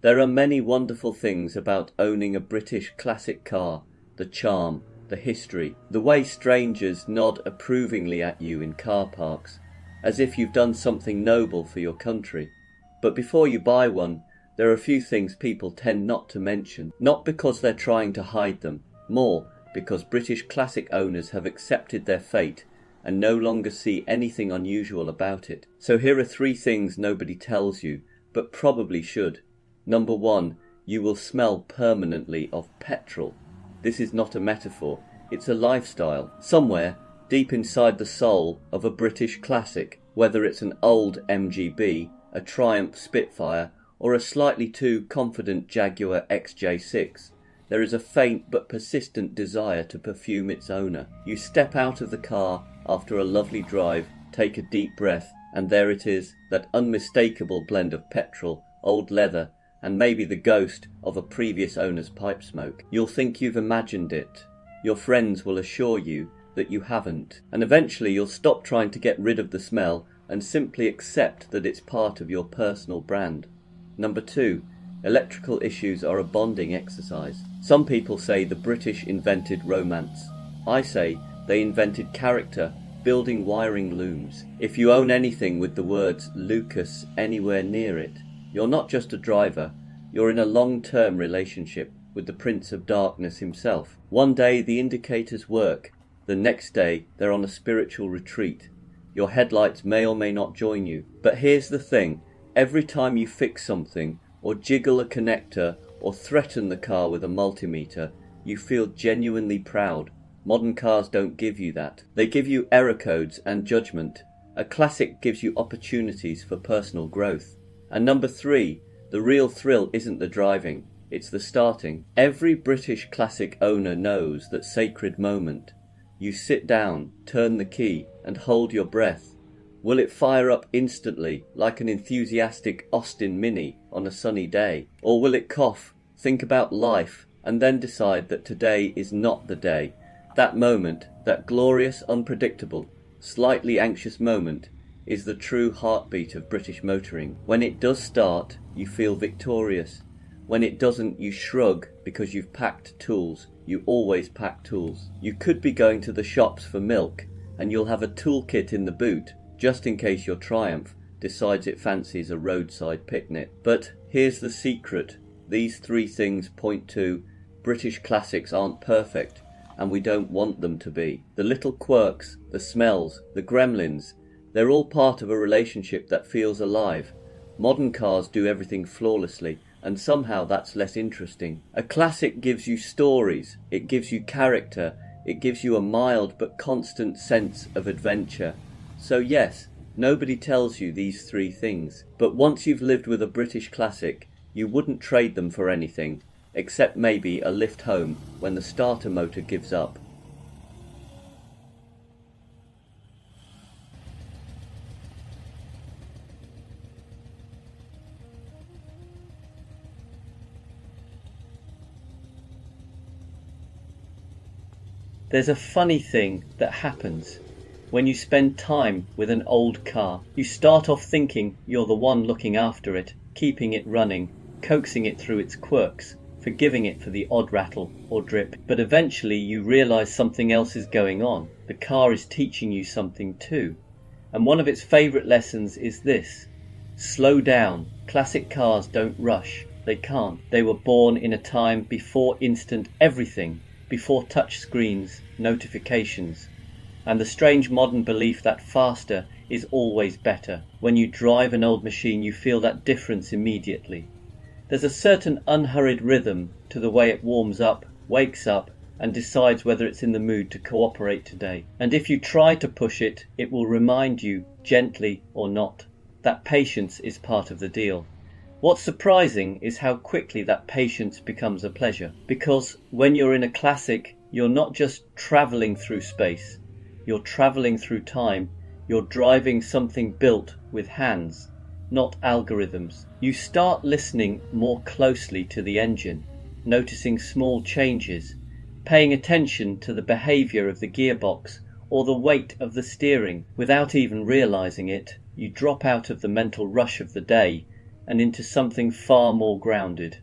There are many wonderful things about owning a British classic car, the charm, the history, the way strangers nod approvingly at you in car parks, as if you've done something noble for your country. But before you buy one, there are a few things people tend not to mention, not because they're trying to hide them, more because British classic owners have accepted their fate and no longer see anything unusual about it. So here are 3 things nobody tells you, but probably should. Number 1, you will smell permanently of petrol. This is not a metaphor, it's a lifestyle. Somewhere, deep inside the soul of a British classic, whether it's an old MGB, a Triumph Spitfire, or a slightly too confident Jaguar XJ6, there is a faint but persistent desire to perfume its owner. You step out of the car after a lovely drive, take a deep breath, and there it is, that unmistakable blend of petrol, old leather, and maybe the ghost of a previous owner's pipe smoke. You'll think you've imagined it. Your friends will assure you that you haven't. And eventually you'll stop trying to get rid of the smell and simply accept that it's part of your personal brand. Number 2, electrical issues are a bonding exercise. Some people say the British invented romance. I say they invented character, building wiring looms. If you own anything with the words Lucas anywhere near it, you're not just a driver, you're in a long-term relationship with the Prince of Darkness himself. One day the indicators work, the next day they're on a spiritual retreat. Your headlights may or may not join you. But here's the thing, every time you fix something, or jiggle a connector, or threaten the car with a multimeter, you feel genuinely proud. Modern cars don't give you that. They give you error codes and judgment. A classic gives you opportunities for personal growth. And number 3, the real thrill isn't the driving, it's the starting. Every British classic owner knows that sacred moment. You sit down, turn the key, and hold your breath. Will it fire up instantly, like an enthusiastic Austin Mini on a sunny day? Or will it cough, think about life, and then decide that today is not the day? That moment, that glorious, unpredictable, slightly anxious moment, is the true heartbeat of British motoring. When it does start, you feel victorious. When it doesn't, you shrug because you've packed tools. You always pack tools. You could be going to the shops for milk, and you'll have a toolkit in the boot, just in case your Triumph decides it fancies a roadside picnic. But here's the secret. These 3 things point to British classics aren't perfect, and we don't want them to be. The little quirks, the smells, the gremlins, they're all part of a relationship that feels alive. Modern cars do everything flawlessly, and somehow that's less interesting. A classic gives you stories, it gives you character, it gives you a mild but constant sense of adventure. So yes, nobody tells you these 3 things, but once you've lived with a British classic, you wouldn't trade them for anything, except maybe a lift home when the starter motor gives up. There's a funny thing that happens when you spend time with an old car. You start off thinking you're the one looking after it, keeping it running, coaxing it through its quirks, forgiving it for the odd rattle or drip. But eventually you realize something else is going on. The car is teaching you something too. And one of its favorite lessons is this: slow down. Classic cars don't rush. They can't. They were born in a time before instant everything, before touch screens, notifications, and the strange modern belief that faster is always better. When you drive an old machine, you feel that difference immediately. There's a certain unhurried rhythm to the way it warms up, wakes up, and decides whether it's in the mood to cooperate today. And if you try to push it, it will remind you, gently or not, that patience is part of the deal. What's surprising is how quickly that patience becomes a pleasure. Because when you're in a classic, you're not just travelling through space, you're travelling through time. You're driving something built with hands, not algorithms. You start listening more closely to the engine, noticing small changes, paying attention to the behaviour of the gearbox or the weight of the steering. Without even realising it, you drop out of the mental rush of the day and into something far more grounded.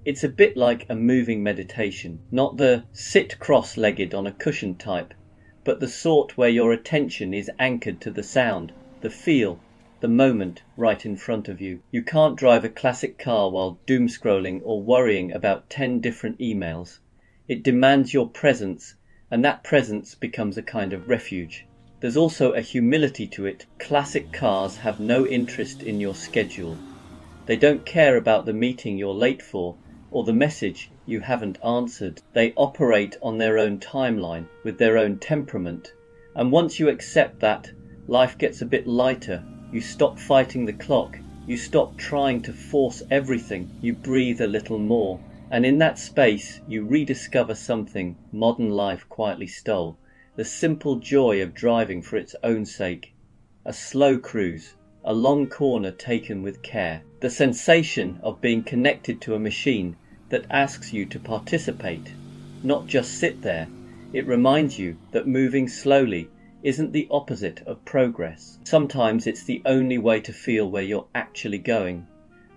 It's a bit like a moving meditation, not the sit cross-legged on a cushion type, but the sort where your attention is anchored to the sound, the feel, the moment right in front of you. You can't drive a classic car while doom scrolling or worrying about 10 different emails. It demands your presence, and that presence becomes a kind of refuge. There's also a humility to it. Classic cars have no interest in your schedule. They don't care about the meeting you're late for or the message you haven't answered. They operate on their own timeline with their own temperament. And once you accept that, life gets a bit lighter. You stop fighting the clock. You stop trying to force everything. You breathe a little more. And in that space, you rediscover something modern life quietly stole. The simple joy of driving for its own sake. A slow cruise, a long corner taken with care. The sensation of being connected to a machine that asks you to participate, not just sit there. It reminds you that moving slowly isn't the opposite of progress. Sometimes it's the only way to feel where you're actually going.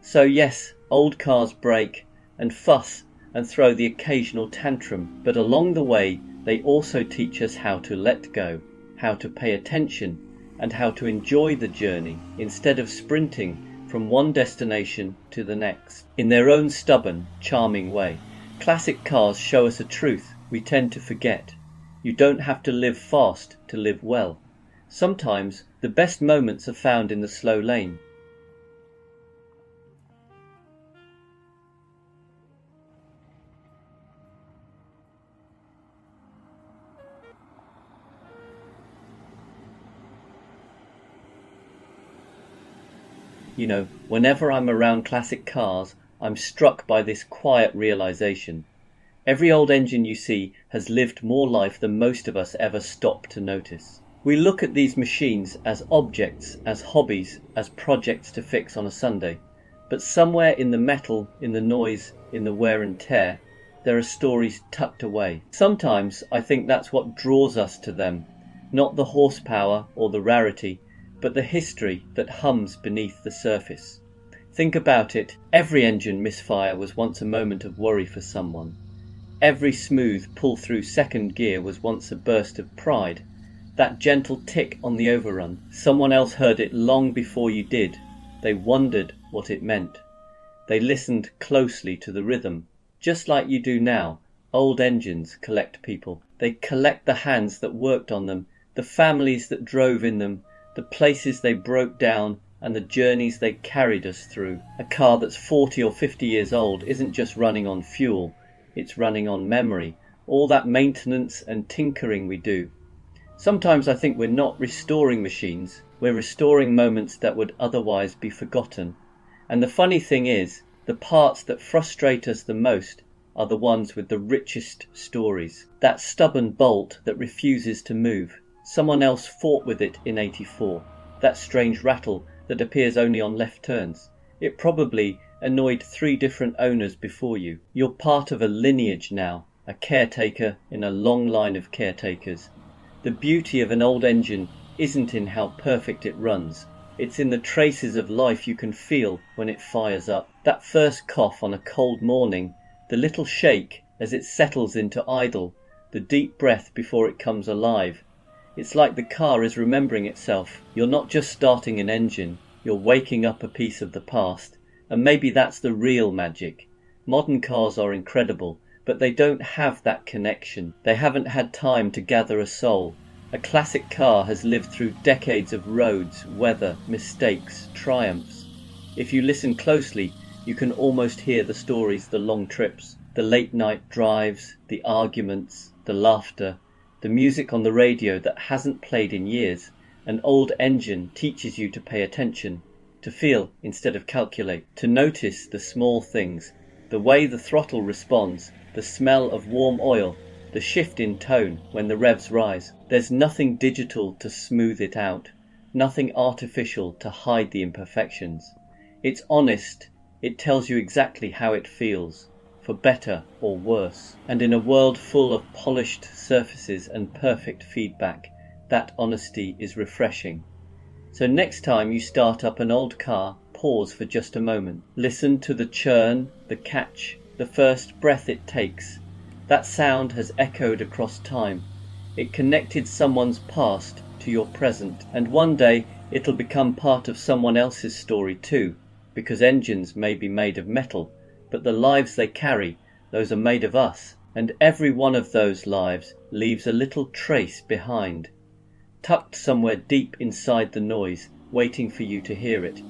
So yes, old cars break and fuss and throw the occasional tantrum, but along the way they also teach us how to let go, how to pay attention, and how to enjoy the journey instead of sprinting from one destination to the next. In their own stubborn, charming way, classic cars show us a truth we tend to forget. You don't have to live fast to live well. Sometimes the best moments are found in the slow lane. You know, whenever I'm around classic cars, I'm struck by this quiet realization. Every old engine you see has lived more life than most of us ever stop to notice. We look at these machines as objects, as hobbies, as projects to fix on a Sunday. But somewhere in the metal, in the noise, in the wear and tear, there are stories tucked away. Sometimes I think that's what draws us to them, not the horsepower or the rarity, but the history that hums beneath the surface. Think about it. Every engine misfire was once a moment of worry for someone. Every smooth pull-through second gear was once a burst of pride. That gentle tick on the overrun, someone else heard it long before you did. They wondered what it meant. They listened closely to the rhythm. Just like you do now, old engines collect people. They collect the hands that worked on them, the families that drove in them, the places they broke down, and the journeys they carried us through. A car that's 40 or 50 years old isn't just running on fuel, it's running on memory, all that maintenance and tinkering we do. Sometimes I think we're not restoring machines, we're restoring moments that would otherwise be forgotten. And the funny thing is, the parts that frustrate us the most are the ones with the richest stories. That stubborn bolt that refuses to move. Someone else fought with it in '84. That strange rattle that appears only on left turns. It probably annoyed 3 different owners before you. You're part of a lineage now, a caretaker in a long line of caretakers. The beauty of an old engine isn't in how perfect it runs. It's in the traces of life you can feel when it fires up. That first cough on a cold morning, the little shake as it settles into idle, the deep breath before it comes alive. It's like the car is remembering itself. You're not just starting an engine, you're waking up a piece of the past. And maybe that's the real magic. Modern cars are incredible, but they don't have that connection. They haven't had time to gather a soul. A classic car has lived through decades of roads, weather, mistakes, triumphs. If you listen closely, you can almost hear the stories, the long trips, the late night drives, the arguments, the laughter, the music on the radio that hasn't played in years. An old engine teaches you to pay attention, to feel instead of calculate, to notice the small things, the way the throttle responds, the smell of warm oil, the shift in tone when the revs rise. There's nothing digital to smooth it out, nothing artificial to hide the imperfections. It's honest, it tells you exactly how it feels, for better or worse. And in a world full of polished surfaces and perfect feedback, that honesty is refreshing. So next time you start up an old car, pause for just a moment. Listen to the churn, the catch, the first breath it takes. That sound has echoed across time. It connected someone's past to your present, and one day it'll become part of someone else's story too, because engines may be made of metal, but the lives they carry, those are made of us, and every one of those lives leaves a little trace behind, tucked somewhere deep inside the noise, waiting for you to hear it.